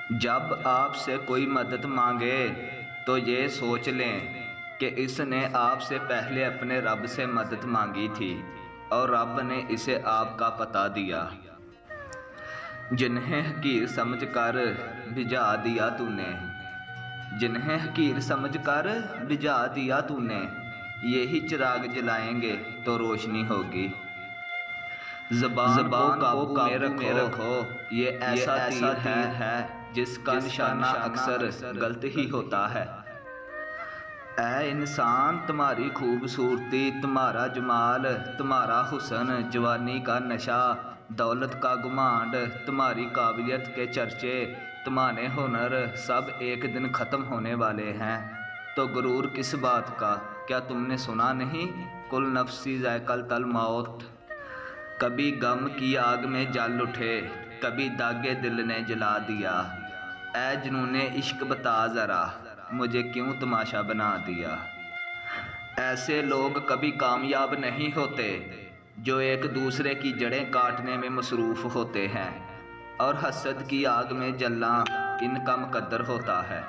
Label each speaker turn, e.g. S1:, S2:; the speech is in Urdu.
S1: جب آپ سے کوئی مدد مانگے تو یہ سوچ لیں کہ اس نے آپ سے پہلے اپنے رب سے مدد مانگی تھی اور رب نے اسے آپ کا پتہ دیا۔ جنہیں حقیر سمجھ کر بجھا دیا تو نے، جنہیں حقیر سمجھ کر بجھا دیا تو نے، یہی چراغ جلائیں گے تو روشنی ہوگی۔ زبان کو قابو میں رکھو، یہ ایسا تیر ہے جس کا نشانہ اکثر غلط ہی ہوتا ہے۔ اے انسان، تمہاری خوبصورتی، تمہارا جمال، تمہارا حسن، جوانی کا نشہ، دولت کا گھمنڈ، تمہاری قابلیت کے چرچے، تمہارے ہنر، سب ایک دن ختم ہونے والے ہیں، تو غرور کس بات کا؟ کیا تم نے سنا نہیں؟ کل نفس ذائقۃ الموت۔ کبھی غم کی آگ میں جل اٹھے، کبھی داغے دل نے جلا دیا۔ اے جنون عشق بتا ذرا، مجھے کیوں تماشا بنا دیا؟ ایسے لوگ کبھی کامیاب نہیں ہوتے جو ایک دوسرے کی جڑیں کاٹنے میں مصروف ہوتے ہیں، اور حسد کی آگ میں جلنا ان کا مقدر ہوتا ہے۔